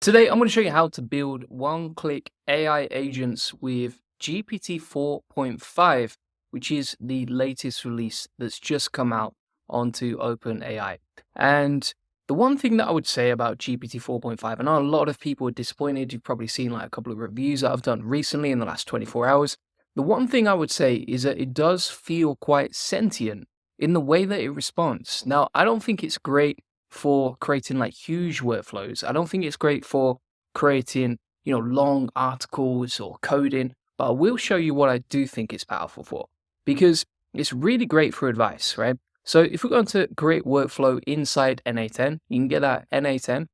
Today, I'm going to show you how to build one-click AI agents with GPT 4.5, which is the latest release that's just come out onto OpenAI. And the one thing that I would say about GPT 4.5, I know a lot of people are disappointed. You've probably seen like a couple of reviews that I've done recently in the last 24 hours. The one thing I would say is that it does feel quite sentient in the way that it responds. Now, I don't think it's great for creating like huge workflows. I don't think it's great for creating, long articles or coding, but I will show you what I do think it's powerful for because it's really great for advice, right? So if we go into create workflow inside NA10, you can get that NA10.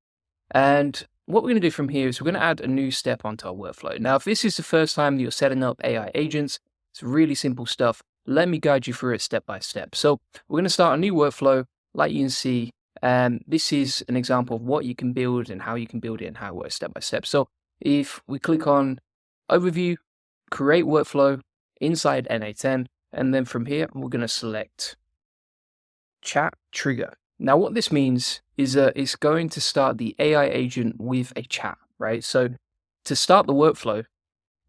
And what we're going to do from here is we're going to add a new step onto our workflow. Now, if this is the first time that you're setting up AI agents, it's really simple stuff. Let me guide you through it step by step. So we're going to start a new workflow. Like you can see, this is an example of what you can build and how you can build it and how it works step by step. So if we click on Overview, Create Workflow inside NA10, and then from here, we're going to select Chat Trigger. Now, what this means is that it's going to start the AI agent with a chat, right? So to start the workflow,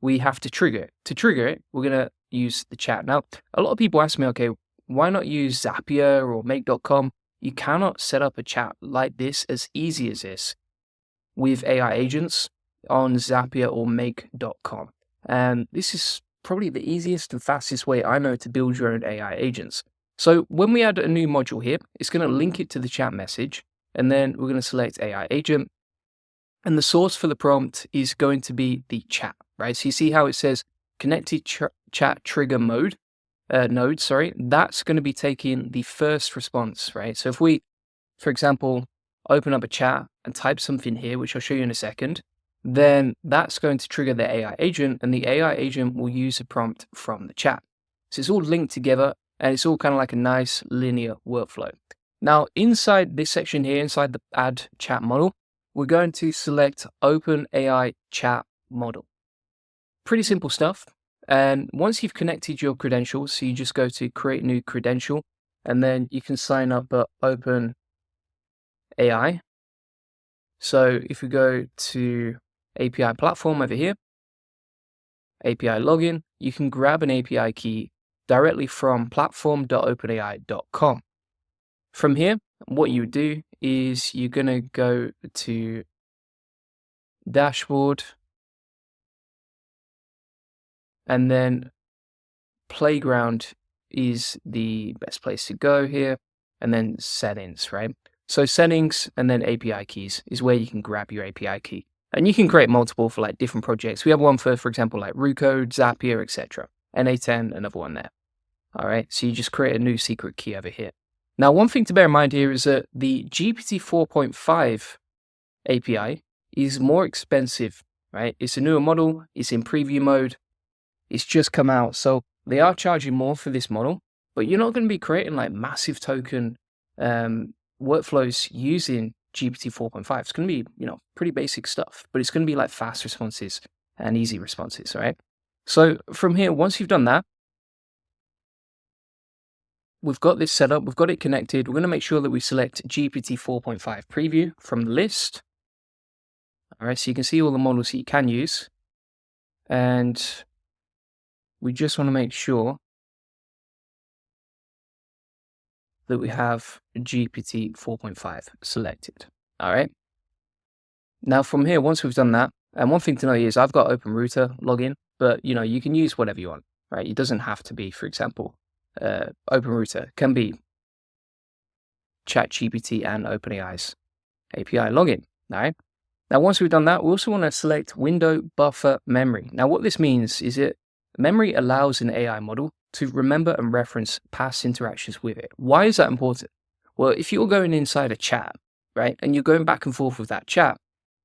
we have to trigger it. To trigger it, we're going to use the chat. Now, a lot of people ask me, okay, why not use Zapier or Make.com? You cannot set up a chat like this as easy as this with AI agents on Zapier or Make.com. And this is probably the easiest and fastest way I know to build your own AI agents. So when we add a new module here, it's going to link it to the chat message, and then we're going to select AI agent. And the source for the prompt is going to be the chat, right? So you see how it says connected chat trigger node, that's going to be taking the first response, right? So if we, for example, open up a chat and type something here, which I'll show you in a second, then that's going to trigger the AI agent, and the AI agent will use a prompt from the chat. So it's all linked together, and it's all kind of like a nice linear workflow. Now, inside this section here, inside the add chat model, we're going to select OpenAI chat model. Pretty simple stuff. And once you've connected your credentials, so you just go to create new credential, and then you can sign up at OpenAI. So if we go to API platform over here, API login, you can grab an API key directly from platform.openai.com. From here, what you would do is you're going to go to dashboard, and then playground is the best place to go here, and then settings, right? So settings and then API keys is where you can grab your API key. And you can create multiple for like different projects. We have one for example, like Rucode, Zapier, etc. NA10, another one there. All right, so you just create a new secret key over here. Now, one thing to bear in mind here is that the GPT 4.5 API is more expensive, right? It's a newer model, it's in preview mode, it's just come out. So they are charging more for this model, but you're not going to be creating like massive token workflows using GPT 4.5. It's going to be, pretty basic stuff, but it's going to be like fast responses and easy responses, right? So from here, once you've done that, we've got this set up, we've got it connected. We're going to make sure that we select GPT 4.5 preview from the list. All right, so you can see all the models that you can use. And we just want to make sure that we have GPT 4.5 selected. All right. Now from here, once we've done that, and one thing to know is I've got OpenRouter login, but you can use whatever you want, right? It doesn't have to be, for example, OpenRouter. It can be ChatGPT and OpenAI's API login. All right. Now, once we've done that, we also want to select window buffer memory. Now, what this means is that memory allows an AI model to remember and reference past interactions with it. Why is that important? Well, if you're going inside a chat, right, and you're going back and forth with that chat,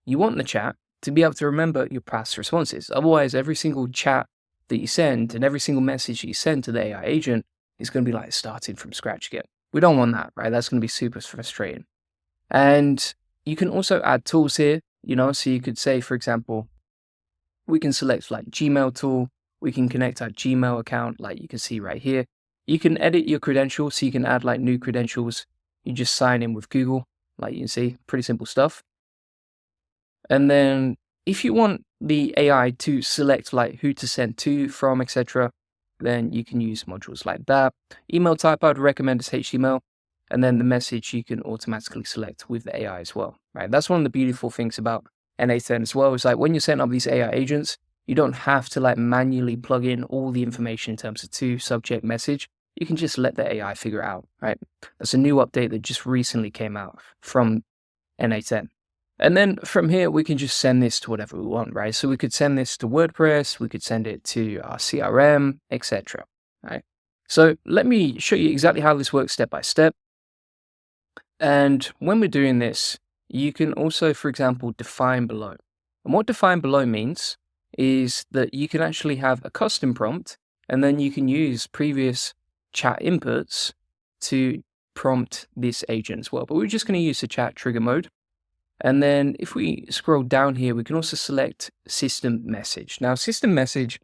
you want the chat to be able to remember your past responses. Otherwise, every single chat that you send and every single message that you send to the AI agent is going to be like starting from scratch again. We don't want that, right? That's going to be super frustrating. And you can also add tools here, so you could say, for example, we can select like Gmail tool. We can connect our Gmail account, like you can see right here. You can edit your credentials, so you can add like new credentials. You just sign in with Google, like you can see, pretty simple stuff. And then if you want the AI to select like who to send to, from, etc., then you can use modules like that. Email type I'd recommend is HTML. And then the message you can automatically select with the AI as well, right? That's one of the beautiful things about N8N as well. Is like when you're setting up these AI agents, you don't have to like manually plug in all the information in terms of to, subject, message. You can just let the AI figure it out, right? That's a new update that just recently came out from N8N. And then from here, we can just send this to whatever we want, right? So we could send this to WordPress, we could send it to our CRM, etc. Right? So let me show you exactly how this works step by step. And when we're doing this, you can also, for example, define below. And what define below means is that you can actually have a custom prompt, and then you can use previous chat inputs to prompt this agent as well. But we're just going to use the chat trigger mode. And then if we scroll down here, we can also select system message. Now, system message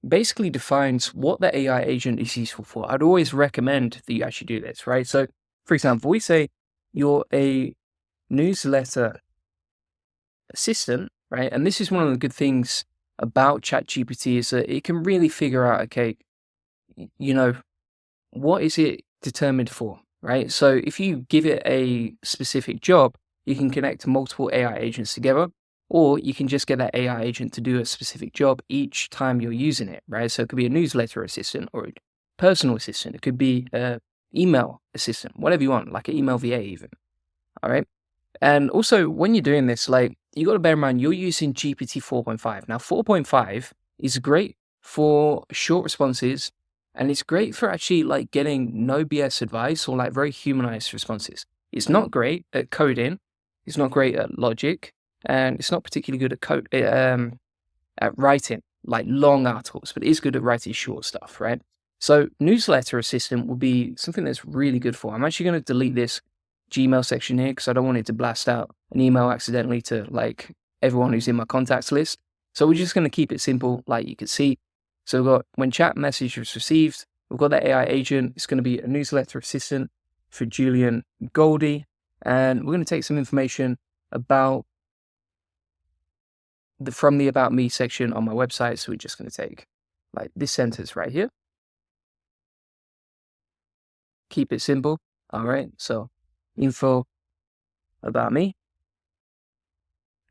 basically defines what the AI agent is useful for. I'd always recommend that you actually do this, right? So, for example, we say you're a newsletter assistant, right? And this is one of the good things about ChatGPT is that it can really figure out, okay, what is it determined for, right? So if you give it a specific job, you can connect multiple AI agents together, or you can just get that AI agent to do a specific job each time you're using it, right? So it could be a newsletter assistant or a personal assistant. It could be an email assistant, whatever you want, like an email VA even, all right? And also, when you're doing this, like, you got to bear in mind, you're using GPT 4.5. Now, 4.5 is great for short responses, and it's great for actually like getting no BS advice or like very humanized responses. It's not great at coding. It's not great at logic, and it's not particularly good at writing like long articles, but it is good at writing short stuff, right? So newsletter assistant will be something that's really good for. I'm actually going to delete this Gmail section here because I don't want it to blast out an email accidentally to like everyone who's in my contacts list. So we're just going to keep it simple, like you can see. So we've got when chat message is received, we've got the AI agent. It's going to be a newsletter assistant for Julian Goldie. And we're going to take some information about from the About Me section on my website. So we're just going to take like this sentence right here. Keep it simple. All right. So info about me.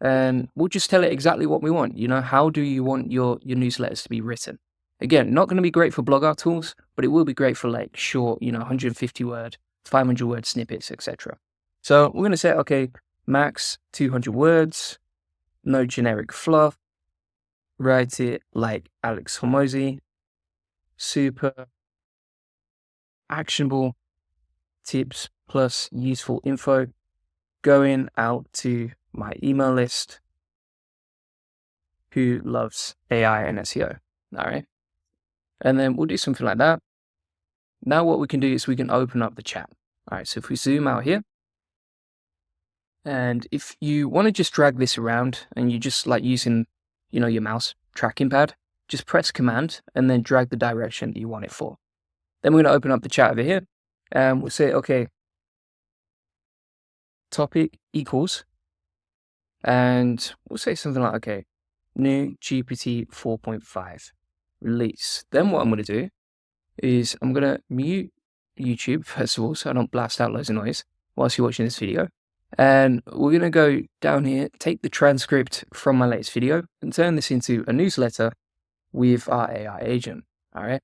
And we'll just tell it exactly what we want. How do you want your newsletters to be written? Again, not going to be great for blog articles, but it will be great for like short, 150 word, 500 word snippets, etc. So we're going to say, okay, max 200 words, no generic fluff, write it like Alex Hormozy, super actionable tips plus useful info going out to my email list who loves AI and SEO. All right. And then we'll do something like that. Now what we can do is we can open up the chat. All right. So if we zoom out here, and if you want to just drag this around and you just like using, your mouse tracking pad, just press Command and then drag the direction that you want it for. Then we're going to open up the chat over here and we'll say, okay, topic equals, and we'll say something like, okay, new GPT 4.5 release. Then what I'm going to do is I'm going to mute YouTube, first of all, so I don't blast out loads of noise whilst you're watching this video. And we're going to go down here, take the transcript from my latest video and turn this into a newsletter with our AI agent. All right.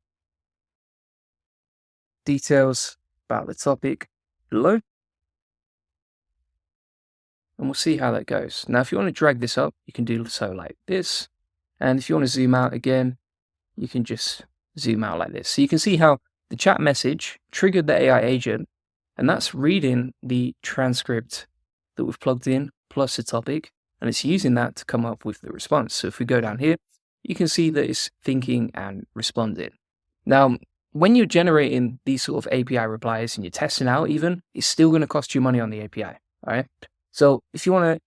Details about the topic below. And we'll see how that goes. Now, if you want to drag this up, you can do so like this. And if you want to zoom out again, you can just zoom out like this. So you can see how the chat message triggered the AI agent, and that's reading the transcript that we've plugged in plus the topic, and it's using that to come up with the response. So if we go down here, you can see that it's thinking and responding. Now, when you're generating these sort of API replies and you're testing out even, it's still going to cost you money on the API, all right? So if you want to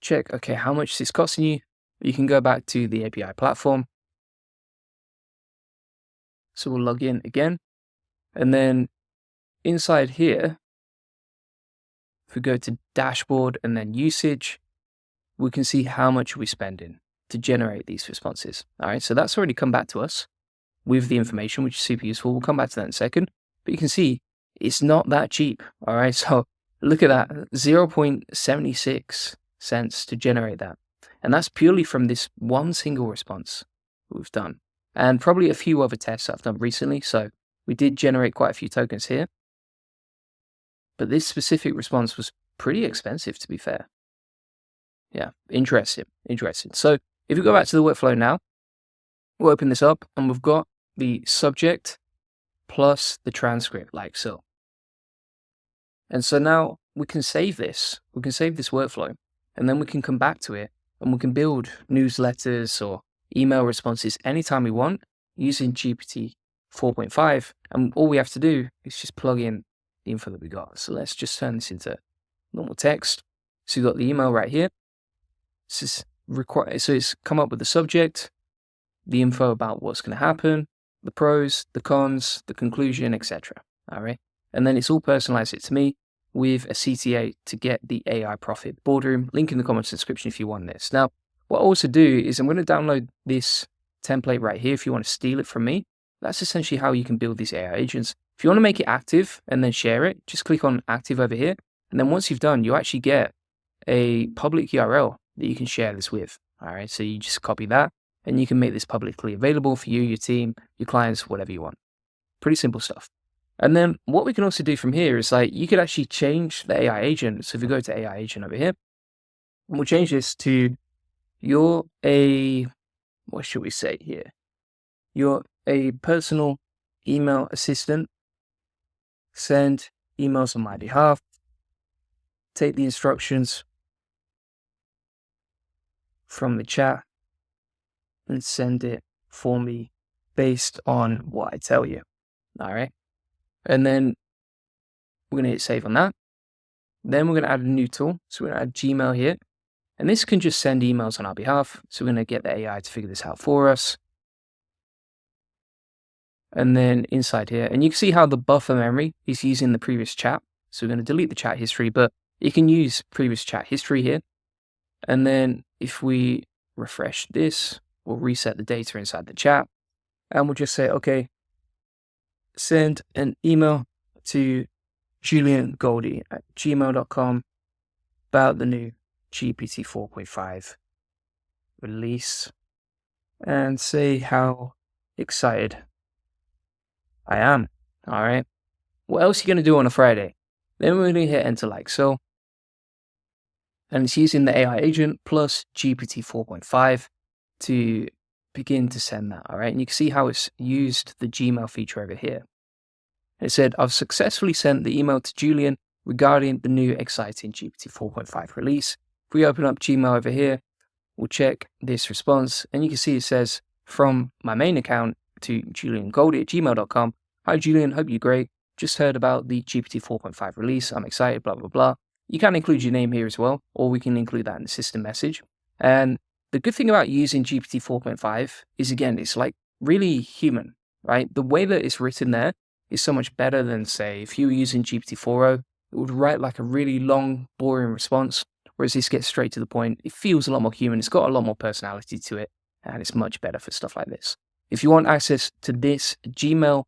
check, okay, how much is this costing you, you can go back to the API platform. So we'll log in again. And then inside here, if we go to dashboard and then usage, we can see how much we're spending to generate these responses. All right, so that's already come back to us with the information, which is super useful. We'll come back to that in a second. But you can see it's not that cheap. All right, so look at that, 0.76 cents to generate that. And that's purely from this one single response we've done. And probably a few other tests I've done recently. So we did generate quite a few tokens here. But this specific response was pretty expensive, to be fair. Yeah, interesting. So if we go back to the workflow now, we'll open this up and we've got the subject plus the transcript like so. And so now we can save this. We can save this workflow and then we can come back to it and we can build newsletters or email responses anytime we want using GPT 4.5. And all we have to do is just plug in the info that we got. So let's just turn this into normal text. So you've got the email right here. So it's come up with the subject, the info about what's going to happen, the pros, the cons, the conclusion, etc. All right. And then it's all personalized it to me with a CTA to get the AI Profit Boardroom. Link in the comments description if you want this. Now, what I'll also do is I'm going to download this template right here if you want to steal it from me. That's essentially how you can build these AI agents. If you want to make it active and then share it, just click on active over here. And then once you've done, you actually get a public URL that you can share this with. All right, so you just copy that and you can make this publicly available for you, your team, your clients, whatever you want. Pretty simple stuff. And then what we can also do from here is like, you could actually change the AI agent. So if you go to AI agent over here, and we'll change this to what should we say here? You're a personal email assistant. Send emails on my behalf. Take the instructions from the chat and send it for me based on what I tell you. All right. And then we're going to hit save on that. Then we're going to add a new tool. So we're going to add Gmail here. And this can just send emails on our behalf. So we're going to get the AI to figure this out for us. And then inside here, and you can see how the buffer memory is using the previous chat. So we're going to delete the chat history, but you can use previous chat history here. And then if we refresh this, we'll reset the data inside the chat. And we'll just say, okay, send an email to juliangoldie@gmail.com about the new GPT 4.5 release and say how excited I am. All right. What else are you going to do on a Friday? Then we're going to hit enter like so. And it's using the AI agent plus GPT 4.5 to begin to send that. All right. And you can see how it's used the Gmail feature over here. It said, I've successfully sent the email to Julian regarding the new exciting GPT 4.5 release. If we open up Gmail over here, we'll check this response. And you can see it says from my main account to juliangoldie@gmail.com. Hi, Julian. Hope you're great. Just heard about the GPT 4.5 release. I'm excited, blah, blah, blah. You can include your name here as well, or we can include that in the system message. And the good thing about using GPT 4.5 is, again, it's like really human, right? The way that it's written there is so much better than, say, if you were using GPT 4.0, it would write like a really long, boring response, whereas this gets straight to the point. It feels a lot more human. It's got a lot more personality to it, and it's much better for stuff like this. If you want access to this Gmail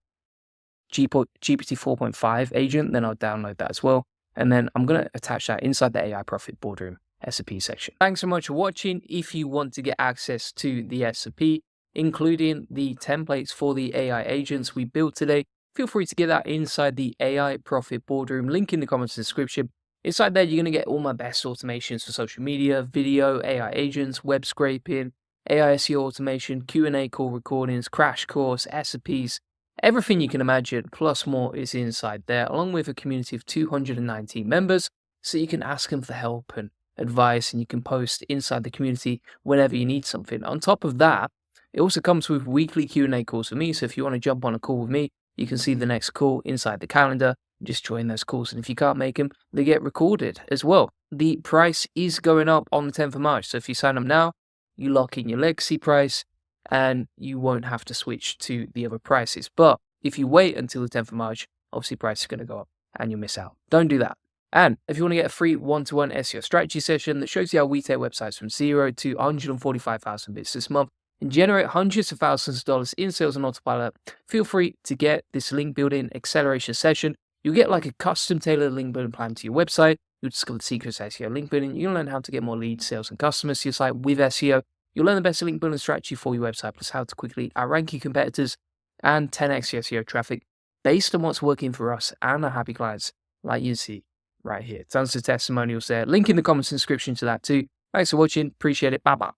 GPT 4.5 agent, then I'll download that as well. And then I'm going to attach that inside the AI Profit Boardroom SOP section. Thanks so much for watching. If you want to get access to the SOP, including the templates for the AI agents we built today, feel free to get that inside the AI Profit Boardroom. Link in the comments description. Inside there, you're going to get all my best automations for social media, video, AI agents, web scraping, AI SEO automation, Q&A call recordings, crash course, SOPs, everything you can imagine, plus more is inside there, along with a community of 219 members, so you can ask them for help and advice, and you can post inside the community whenever you need something. On top of that, it also comes with weekly Q&A calls with me, so if you want to jump on a call with me, you can see the next call inside the calendar. Just join those calls, and if you can't make them, they get recorded as well. The price is going up on the 10th of March, so if you sign up now, you lock in your legacy price, and you won't have to switch to the other prices. But if you wait until the 10th of March, obviously price is going to go up and you'll miss out. Don't do that. And if you want to get a free one-to-one SEO strategy session that shows you how we take websites from 0 to 145,000 visitors this month and generate hundreds of thousands of dollars in sales on autopilot, feel free to get this link building acceleration session. You'll get like a custom tailored link building plan to your website. You'll discover the secrets of SEO link building. You'll learn how to get more leads, sales, and customers to your site with SEO. You'll learn the best link building strategy for your website, plus how to quickly outrank your competitors and 10x your SEO traffic based on what's working for us and our happy clients, like you see right here. Tons of testimonials there. Link in the comments and description to that too. Thanks for watching. Appreciate it. Bye bye.